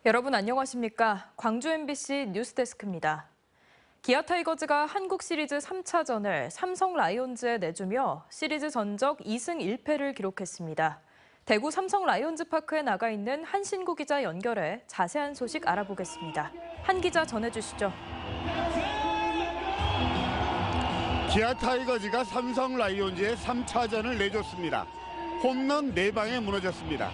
여러분 안녕하십니까? 광주 MBC 뉴스데스크입니다. 기아 타이거즈가 한국 시리즈 3차전을 삼성 라이온즈에 내주며 시리즈 전적 2승 1패를 기록했습니다. 대구 삼성 라이온즈 파크에 나가 있는 한신구 기자 연결해 자세한 소식 알아보겠습니다. 한 기자 전해주시죠. 기아 타이거즈가 삼성 라이온즈에 3차전을 내줬습니다. 홈런 4방에 무너졌습니다.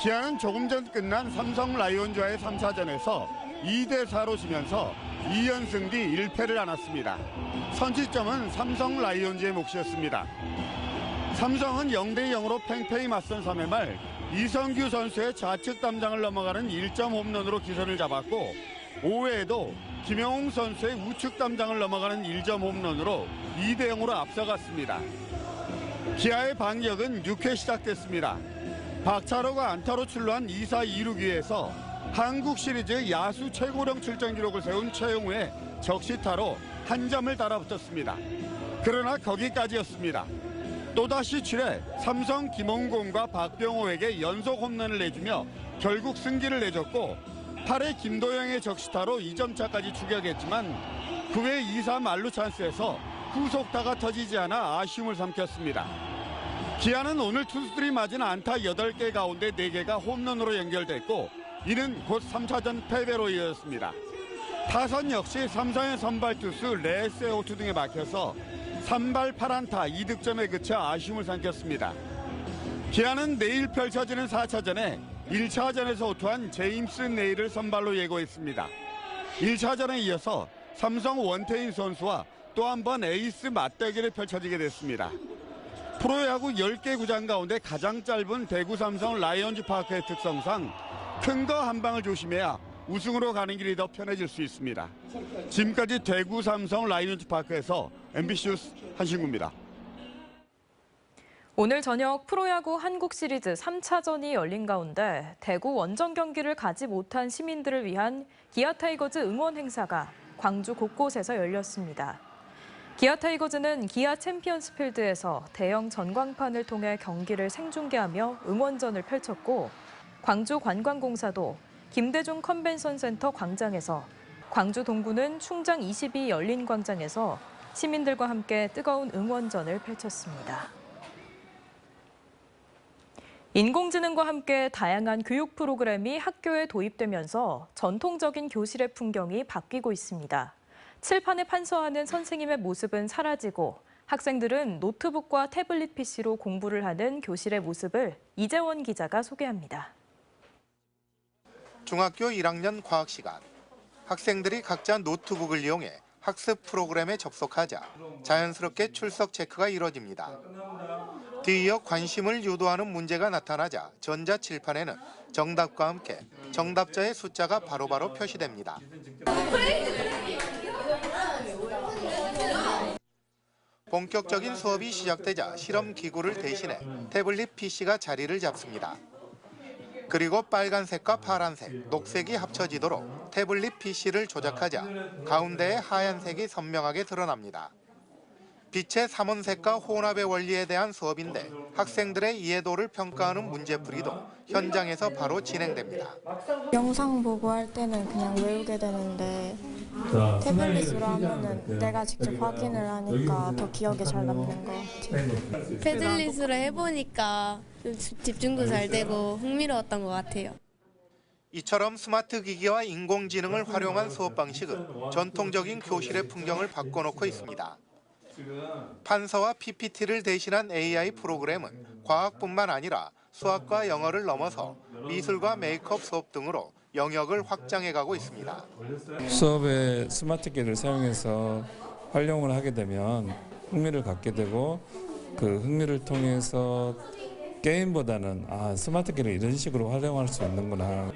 기아는 조금 전 끝난 삼성 라이온즈와의 3차전에서 2대4로 지면서 2연승 뒤 1패를 안았습니다. 선취점은 삼성 라이온즈의 몫이었습니다. 삼성은 0대0으로 팽팽히 맞선 3회 말 이성규 선수의 좌측 담장을 넘어가는 1점 홈런으로 기선을 잡았고 5회에도 김영웅 선수의 우측 담장을 넘어가는 1점 홈런으로 2대0으로 앞서갔습니다. 기아의 반격은 6회 시작됐습니다. 박찬호가 안타로 출루한 2사 2루기에서 한국 시리즈 야수 최고령 출전 기록을 세운 최용우의 적시타로 한 점을 달아붙었습니다. 그러나 거기까지였습니다. 또다시 7회 삼성 김홍곤과 박병호에게 연속 홈런을 내주며 결국 승기를 내줬고 8회 김도영의 적시타로 2점 차까지 추격했지만 9회 2사 만루 찬스에서 후속타가 터지지 않아 아쉬움을 삼켰습니다. 기아는 오늘 투수들이 맞은 안타 8개 가운데 4개가 홈런으로 연결됐고 이는 곧 3차전 패배로 이어졌습니다. 타선 역시 삼성의 선발 투수 레스의 호투 등에 막혀서 3발 8안타 2득점에 그쳐 아쉬움을 삼켰습니다. 기아는 내일 펼쳐지는 4차전에 1차전에서 호투한 제임스 네일을 선발로 예고했습니다. 1차전에 이어서 삼성 원태인 선수와 또 한 번 에이스 맞대결이 펼쳐지게 됐습니다. 프로야구 10개 구장 가운데 가장 짧은 대구 삼성 라이온즈 파크의 특성상 큰 거 한 방을 조심해야 우승으로 가는 길이 더 편해질 수 있습니다. 지금까지 대구 삼성 라이온즈 파크에서 MBC 뉴스 한신구입니다. 오늘 저녁 프로야구 한국 시리즈 3차전이 열린 가운데 대구 원정 경기를 가지 못한 시민들을 위한 기아 타이거즈 응원 행사가 광주 곳곳에서 열렸습니다. 기아 타이거즈는 기아 챔피언스 필드에서 대형 전광판을 통해 경기를 생중계하며 응원전을 펼쳤고 광주 관광공사도 김대중 컨벤션 센터 광장에서, 광주 동구는 충장 22 열린 광장에서 시민들과 함께 뜨거운 응원전을 펼쳤습니다. 인공지능과 함께 다양한 교육 프로그램이 학교에 도입되면서 전통적인 교실의 풍경이 바뀌고 있습니다. 칠판에 판서하는 선생님의 모습은 사라지고 학생들은 노트북과 태블릿 PC로 공부를 하는 교실의 모습을 이재원 기자가 소개합니다. 중학교 1학년 과학 시간. 학생들이 각자 노트북을 이용해 학습 프로그램에 접속하자 자연스럽게 출석 체크가 이뤄집니다. 뒤이어 관심을 유도하는 문제가 나타나자 전자칠판에는 정답과 함께 정답자의 숫자가 바로바로 표시됩니다. 본격적인 수업이 시작되자 실험 기구를 대신해 태블릿 PC가 자리를 잡습니다. 그리고 빨간색과 파란색, 녹색이 합쳐지도록 태블릿 PC를 조작하자 가운데에 하얀색이 선명하게 드러납니다. 빛의 삼원색과 혼합의 원리에 대한 수업인데 학생들의 이해도를 평가하는 문제풀이도 현장에서 바로 진행됩니다. 영상 보고 할 때는 그냥 외우게 되는데 태블릿으로 하면은 내가 직접 확인을 하니까 더 기억에 잘 남는 것 같아요. 패들릿으로 해보니까 집중도 잘 되고 흥미로웠던 것 같아요. 이처럼 스마트 기기와 인공지능을 활용한 수업 방식은 전통적인 교실의 풍경을 바꿔놓고 있습니다. 판서와 PPT를 대신한 AI 프로그램은 과학뿐만 아니라 수학과 영어를 넘어서 미술과 메이크업 수업 등으로 영역을 확장해가고 있습니다. 수업에 스마트 기기를 사용해서 활용을 하게 되면 흥미를 갖게 되고 그 흥미를 통해서 게임보다는 스마트 기기를 이런 식으로 활용할 수 있는구나.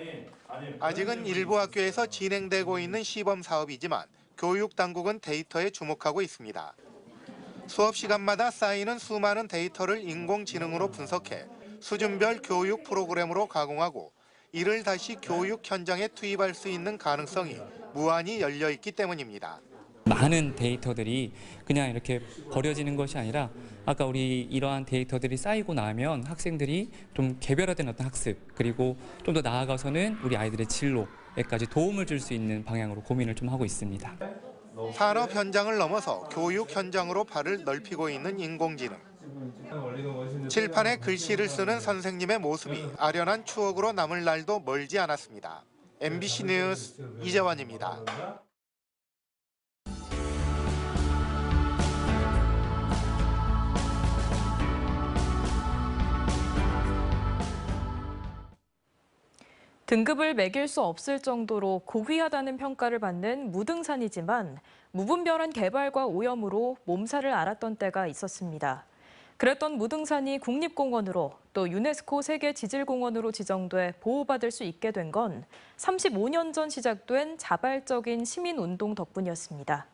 아직은 일부 학교에서 진행되고 있는 시범 사업이지만 교육 당국은 데이터에 주목하고 있습니다. 수업 시간마다 쌓이는 수많은 데이터를 인공지능으로 분석해 수준별 교육 프로그램으로 가공하고 이를 다시 교육 현장에 투입할 수 있는 가능성이 무한히 열려 있기 때문입니다. 많은 데이터들이 그냥 이렇게 버려지는 것이 아니라 아까 우리 이러한 데이터들이 쌓이고 나면 학생들이 좀 개별화된 어떤 학습 그리고 좀 더 나아가서는 우리 아이들의 진로에까지 도움을 줄 수 있는 방향으로 고민을 좀 하고 있습니다. 산업 현장을 넘어서 교육 현장으로 발을 넓히고 있는 인공지능. 칠판에 글씨를 쓰는 선생님의 모습이 아련한 추억으로 남을 날도 멀지 않았습니다. MBC 뉴스 이재환입니다. 등급을 매길 수 없을 정도로 고귀하다는 평가를 받는 무등산이지만 무분별한 개발과 오염으로 몸살을 앓았던 때가 있었습니다. 그랬던 무등산이 국립공원으로 또 유네스코 세계지질공원으로 지정돼 보호받을 수 있게 된 건 35년 전 시작된 자발적인 시민운동 덕분이었습니다.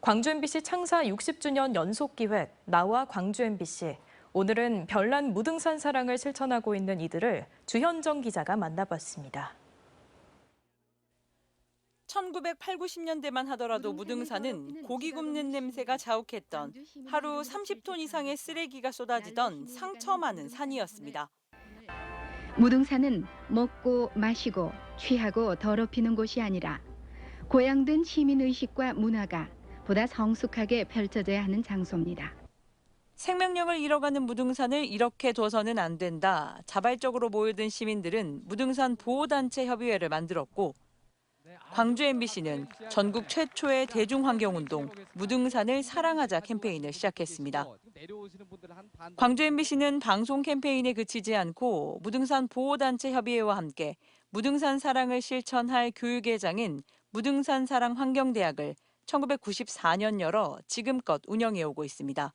광주 MBC 창사 60주년 연속기획 나와 광주 MBC. 오늘은 별난 무등산 사랑을 실천하고 있는 이들을 주현정 기자가 만나봤습니다. 1980, 90년대만 하더라도 무등산은 고기 굽는 냄새가 자욱했던 하루 30톤 이상의 쓰레기가 쏟아지던 상처 많은 산이었습니다. 무등산은 먹고 마시고 취하고 더럽히는 곳이 아니라 고양된 시민의식과 문화가 보다 성숙하게 펼쳐져야 하는 장소입니다. 생명력을 잃어가는 무등산을 이렇게 둬서는 안 된다. 자발적으로 모여든 시민들은 무등산 보호단체 협의회를 만들었고 광주 MBC는 전국 최초의 대중환경운동 무등산을 사랑하자 캠페인을 시작했습니다. 광주 MBC는 방송 캠페인에 그치지 않고 무등산 보호단체 협의회와 함께 무등산 사랑을 실천할 교육의 장인 무등산 사랑 환경대학을 1994년 열어 지금껏 운영해오고 있습니다.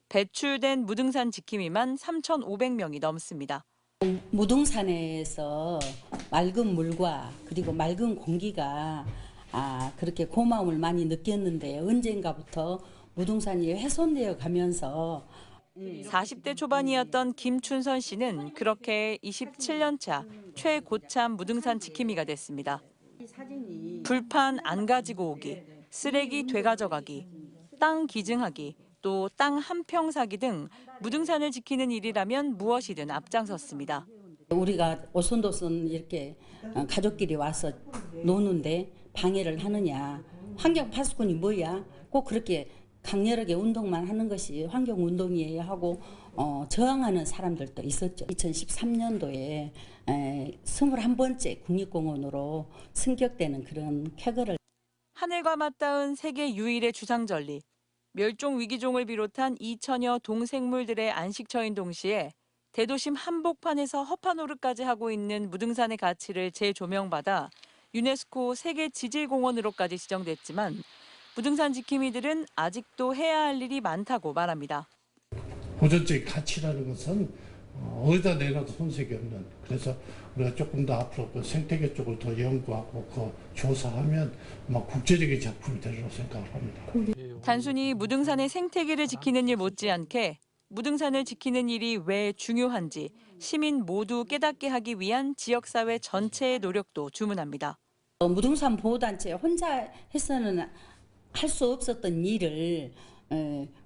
배출된 무등산 지킴이만 3,500명이 넘습니다. 무등산에서 맑은 물과 그리고 맑은 공기가 그렇게 고마움을 많이 느꼈는데 언젠가부터 무등산이 훼손되어 가면서 40대 초반이었던 김춘선 씨는 그렇게 27년 차 최고참 무등산 지킴이가 됐습니다. 불판 안 가지고 오기, 쓰레기 되가져가기, 땅 기증하기, 또 땅 한 평 사기 등 무등산을 지키는 일이라면 무엇이든 앞장섰습니다. 우리가 오손도손 이렇게 가족끼리 와서 노는데 방해를 하느냐. 환경 파수꾼이 뭐야? 꼭 그렇게 강렬하게 운동만 하는 것이 환경 운동이에요 하고 저항하는 사람들도 있었죠. 2013년도에 21번째 국립공원으로 승격되는 그런 쾌거를. 하늘과 맞닿은 세계 유일의 주상절리. 멸종 위기종을 비롯한 2천여 동생물들의 안식처인 동시에 대도심 한복판에서 허파노릇까지 하고 있는 무등산의 가치를 재조명받아 유네스코 세계지질공원으로까지 지정됐지만 무등산 지킴이들은 아직도 해야 할 일이 많다고 말합니다. 보존적인 가치라는 것은 어디다 내놔도 손색이 없는, 그래서 우리가 조금 더 앞으로 그 생태계 쪽을 더 연구하고 그 조사하면 국제적인 작품이 되리라고 생각을 합니다. 단순히 무등산의 생태계를 지키는 일 못지않게 무등산을 지키는 일이 왜 중요한지 시민 모두 깨닫게 하기 위한 지역사회 전체의 노력도 주문합니다. 무등산 보호단체 혼자 해서는 할 수 없었던 일을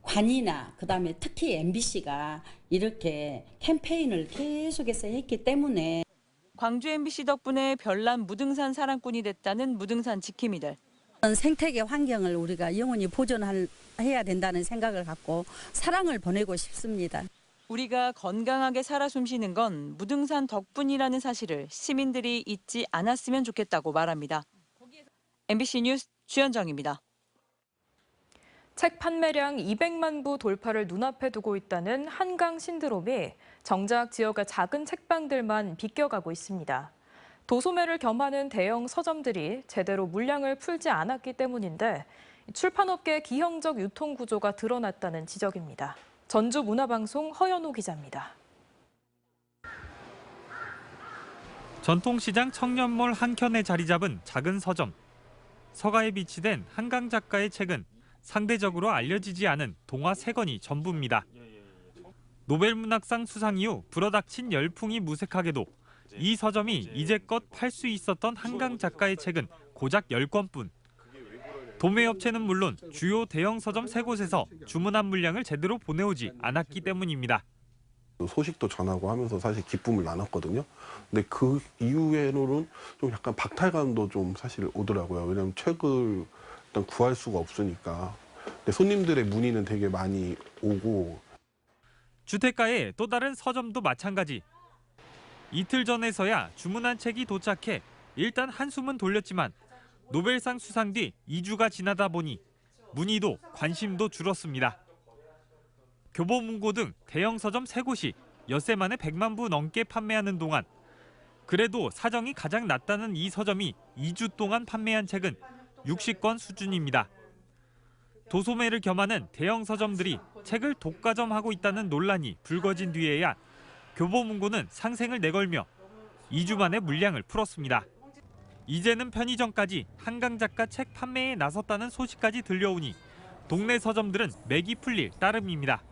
관이나 그다음에 특히 MBC가 이렇게 캠페인을 계속해서 했기 때문에 광주 MBC 덕분에 별난 무등산 사랑꾼이 됐다는 무등산 지킴이들. 생태계 환경을 우리가 영원히 보존해야 된다는 생각을 갖고 사랑을 보내고 싶습니다. 우리가 건강하게 살아 숨쉬는 건 무등산 덕분이라는 사실을 시민들이 잊지 않았으면 좋겠다고 말합니다. MBC 뉴스 주현정입니다. 책 판매량 200만 부 돌파를 눈앞에 두고 있다는 한강 신드롬이 정작 지역의 작은 책방들만 비껴가고 있습니다. 도소매를 겸하는 대형 서점들이 제대로 물량을 풀지 않았기 때문인데 출판업계의 기형적 유통 구조가 드러났다는 지적입니다. 전주문화방송 허연호 기자입니다. 전통시장 청년몰 한켠에 자리 잡은 작은 서점. 서가에 비치된 한강 작가의 책은 상대적으로 알려지지 않은 동화 3권이 전부입니다. 노벨문학상 수상 이후 불어닥친 열풍이 무색하게도 이 서점이 이제껏 팔 수 있었던 한강 작가의 책은 고작 10권뿐. 도매업체는 물론 주요 대형 서점 3곳에서 주문한 물량을 제대로 보내오지 않았기 때문입니다. 소식도 전하고 하면서 사실 기쁨을 나눴거든요. 근데 그 이후에는 좀 약간 박탈감도 좀 사실 오더라고요. 왜냐하면 책을 일단 구할 수가 없으니까. 근데 손님들의 문의는 되게 많이 오고. 주택가의 또 다른 서점도 마찬가지. 이틀 전에서야 주문한 책이 도착해 일단 한숨은 돌렸지만 노벨상 수상 뒤 2주가 지나다 보니 문의도 관심도 줄었습니다. 교보문고 등 대형 서점 3곳이 엿새 만에 100만 부 넘게 판매하는 동안 그래도 사정이 가장 낫다는 이 서점이 2주 동안 판매한 책은 60권 수준입니다. 도소매를 겸하는 대형 서점들이 책을 독과점하고 있다는 논란이 불거진 뒤에야 교보문고는 상생을 내걸며 2주 만에 물량을 풀었습니다. 이제는 편의점까지 한강 작가 책 판매에 나섰다는 소식까지 들려오니 동네 서점들은 맥이 풀릴 따름입니다.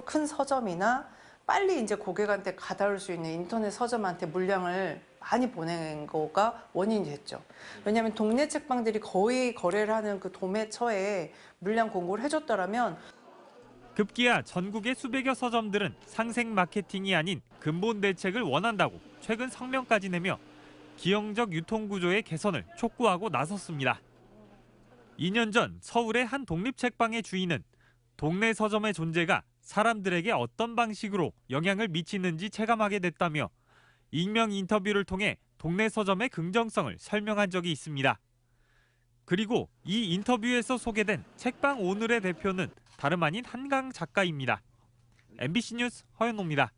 큰 서점이나 빨리 이제 고객한테 가다올 수 있는 인터넷 서점한테 물량을 많이 보낸 거가 원인이 됐죠. 왜냐하면 동네 책방들이 거의 거래를 하는 그 도매처에 물량 공고를 해줬더라면 급기야 전국의 수백여 서점들은 상생 마케팅이 아닌 근본 대책을 원한다고 최근 성명까지 내며 기형적 유통구조의 개선을 촉구하고 나섰습니다. 2년 전 서울의 한 독립책방의 주인은 동네 서점의 존재가 사람들에게 어떤 방식으로 영향을 미치는지 체감하게 됐다며 익명 인터뷰를 통해 동네 서점의 긍정성을 설명한 적이 있습니다. 그리고 이 인터뷰에서 소개된 책방 오늘의 대표는 다름 아닌 한강 작가입니다. MBC 뉴스 허연호입니다.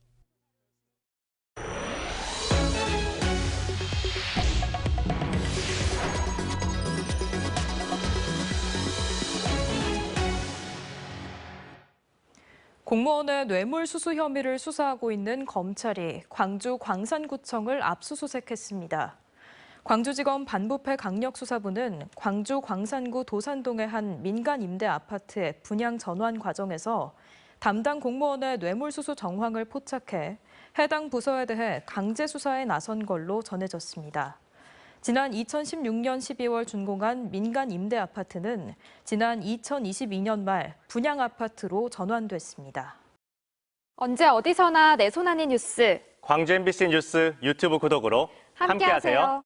공무원의 뇌물수수 혐의를 수사하고 있는 검찰이 광주 광산구청을 압수수색했습니다. 광주지검 반부패 강력수사부는 광주 광산구 도산동의 한 민간 임대 아파트의 분양 전환 과정에서 담당 공무원의 뇌물수수 정황을 포착해 해당 부서에 대해 강제 수사에 나선 걸로 전해졌습니다. 지난 2016년 12월 준공한 민간 임대 아파트는 지난 2022년 말 분양 아파트로 전환됐습니다. 언제 어디서나 내 손 안의 뉴스. 광주 MBC 뉴스 유튜브 구독으로 함께하세요.